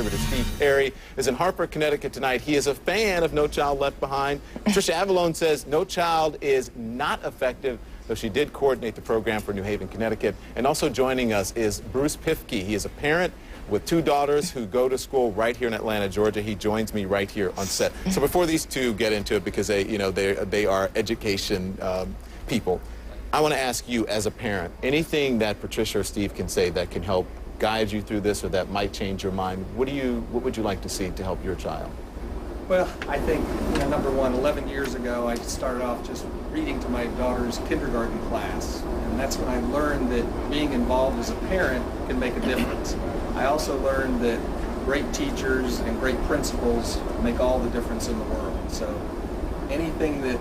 Steve Perry is in Hartford, Connecticut tonight. He is a fan of No Child Left Behind. Trisha Avalon says No Child is not effective, though she did coordinate the program for New Haven, Connecticut. And also joining us is Bruce Pifke. He is a parent with two daughters who go to school right here in Atlanta, Georgia. He joins me right here on set. So before these two get into it, because they are education people, I want to ask you as a parent, anything that Patricia or Steve can say that can help guide you through this or that might change your mind, what would you like to see to help your child? Well, I think, number one, 11 years ago, I started off just reading to my daughter's kindergarten class. And that's when I learned that being involved as a parent can make a difference. I also learned that great teachers and great principals make all the difference in the world. So anything that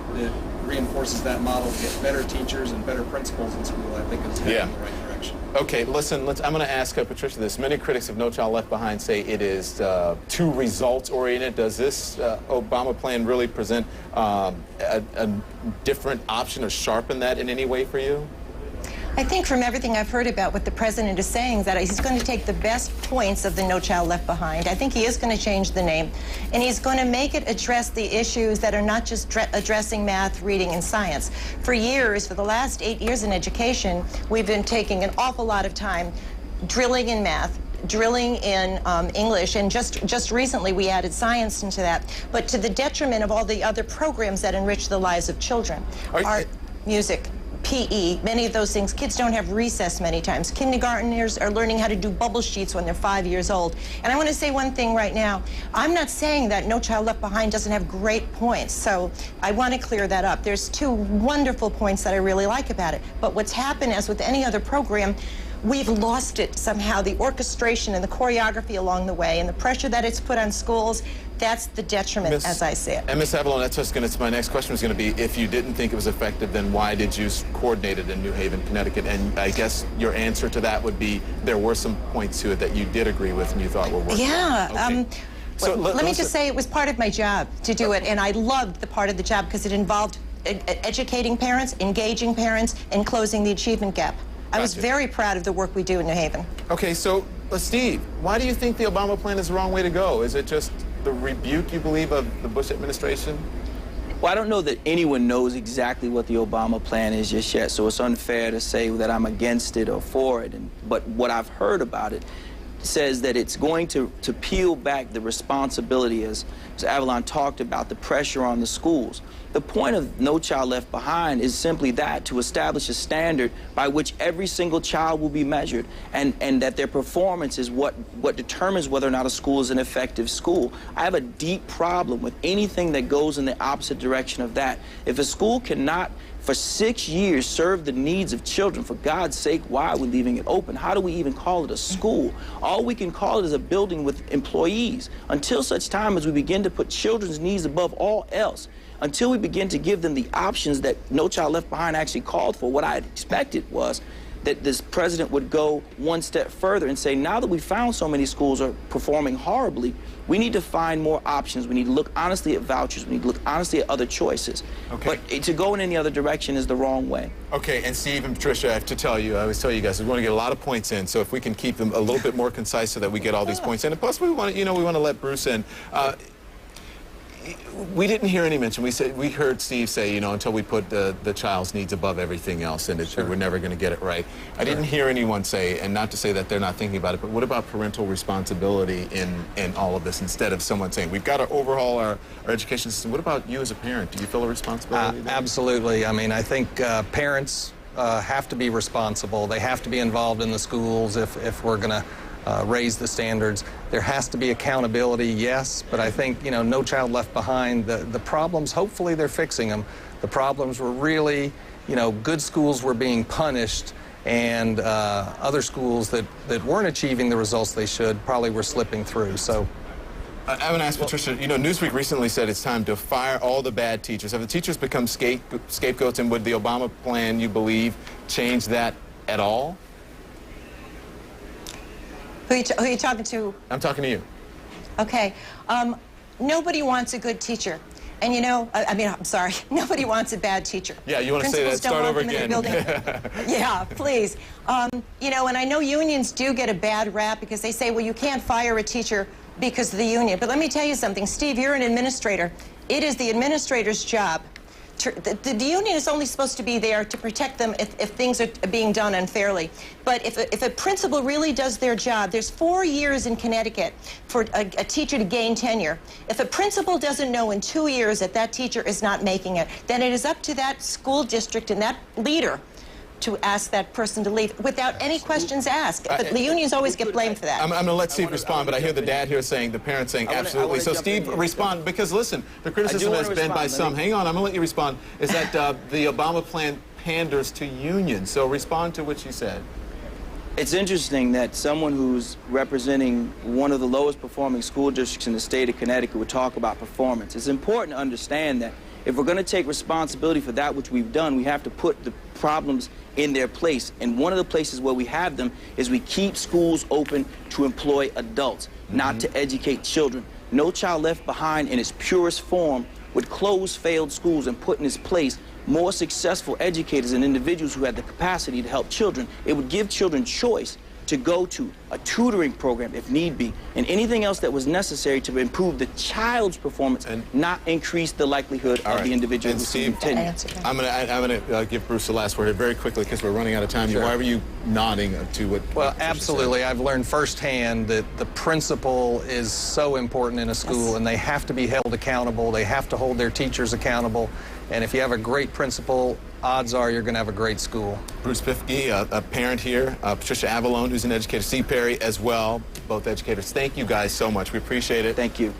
reinforces that model to get better teachers and better principals in school, I think is heading in the right direction. Okay, listen, I'm going to ask Patricia this. Many critics of No Child Left Behind say it is too results-oriented. Does this Obama plan really present a different option or sharpen that in any way for you? I think from everything I've heard about what the president is saying, that he's going to take the best points of the No Child Left Behind. I think he is going to change the name, and he's going to make it address the issues that are not just addressing math, reading, and science. For years, for the last 8 years in education, we've been taking an awful lot of time drilling in math, drilling in English, and just recently we added science into that, but to the detriment of all the other programs that enrich the lives of children. Art, music, PE, many of those things. Kids don't have recess many times. Kindergartners are learning how to do bubble sheets when they're 5 years old. And I want to say one thing right now. I'm not saying that No Child Left Behind doesn't have great points, so I want to clear that up. There's two wonderful points that I really like about it. But what's happened, as with any other program, we've lost it somehow, the orchestration and the choreography along the way, and the pressure that it's put on schools. That's the detriment, as I see it. And Ms. Avalon, that's my next question was going to be, if you didn't think it was effective, then why did you coordinate it in New Haven, Connecticut? And I guess your answer to that would be there were some points to it that you did agree with and you thought were working. Yeah. Okay. So let me just say it was part of my job to do it, and I loved the part of the job because it involved educating parents, engaging parents, and closing the achievement gap. I was very proud of the work we do in New Haven. Okay, so Steve, why do you think the Obama plan is the wrong way to go? Is it just the rebuke, you believe, of the Bush administration? Well, I don't know that anyone knows exactly what the Obama plan is just yet, so it's unfair to say that I'm against it or for it. But what I've heard about it says that it's going to peel back the responsibility, as Avalon talked about, the pressure on the schools. The point of No Child Left Behind is simply that, to establish a standard by which every single child will be measured, and that their performance is what determines whether or not a school is an effective school. I have a deep problem with anything that goes in the opposite direction of that. If a school cannot, for 6 years, serve the needs of children, for God's sake, why are we leaving it open? How do we even call it a school? All we can call it is a building with employees. Until such time as we begin to put children's needs above all else, until we begin to give them the options that No Child Left Behind actually called for, what I had expected was that this president would go one step further and say, now that we found so many schools are performing horribly, we need to find more options. We need to look honestly at vouchers. We need to look honestly at other choices. Okay. But to go in any other direction is the wrong way. Okay, and Steve and Patricia, I have to tell you, I always tell you guys, we want to get a lot of points in, so if we can keep them a little bit more concise so that we get all these points in. And plus, we want to let Bruce in. We didn't hear any mention. We heard Steve say, until we put the child's needs above everything else, and we're never going to get it right. I didn't hear anyone say, and not to say that they're not thinking about it, but what about parental responsibility in all of this? Instead of someone saying, we've got to overhaul our education system, what about you as a parent? Do you feel a responsibility there? Absolutely. I mean, I think parents have to be responsible. They have to be involved in the schools if we're going to raise the standards. There has to be accountability, yes, but I think, No Child Left Behind, the problems, hopefully they're fixing them. The problems were really, good schools were being punished, and other schools that weren't achieving the results they should probably were slipping through. So I want to ask Patricia, Newsweek recently said it's time to fire all the bad teachers. Have the teachers become scapegoats, and would the Obama plan, you change that at all? Who are you talking to? I'm talking to you. Okay. Nobody wants a good teacher. And I'm sorry, nobody wants a bad teacher. Yeah, you want to say that, start over again. Yeah, please. And I know unions do get a bad rap because they say, well, you can't fire a teacher because of the union. But let me tell you something, Steve, you're an administrator. It is the administrator's job. The union is only supposed to be there to protect them if things are being done unfairly. But if a principal really does their job, there's 4 years in Connecticut for a teacher to gain tenure. If a principal doesn't know in 2 years that that teacher is not making it, then it is up to that school district and that leader to ask that person to leave without any questions asked. But the unions always get blamed for that. I'm going to let Steve respond, but I hear the dad here saying, the parents saying, absolutely. So Steve, respond, because listen, the criticism has been by some, hang on, I'm going to let you respond, is that the Obama plan panders to unions. So respond to what she said. It's interesting that someone who's representing one of the lowest performing school districts in the state of Connecticut would talk about performance. It's important to understand that if we're going to take responsibility for that which we've done, we have to put the problems in their place. And one of the places where we have them is we keep schools open to employ adults, not to educate children. No Child Left Behind in its purest form would close failed schools and put in its place more successful educators and individuals who had the capacity to help children. It would give children choice to go to a tutoring program if need be, and anything else that was necessary to improve the child's performance and not increase the likelihood of the individual receiving tenure. I'm going to give Bruce the last word here very quickly because we're running out of time. Sure. Why were you nodding to what? Well, absolutely. I've learned firsthand that the principal is so important in a school, and they have to be held accountable. They have to hold their teachers accountable. And if you have a great principal, odds are you're going to have a great school. Bruce Pifke, a parent here, Trisha Avalon, who's an educator, Steve Perry as well, both educators. Thank you guys so much. We appreciate it. Thank you.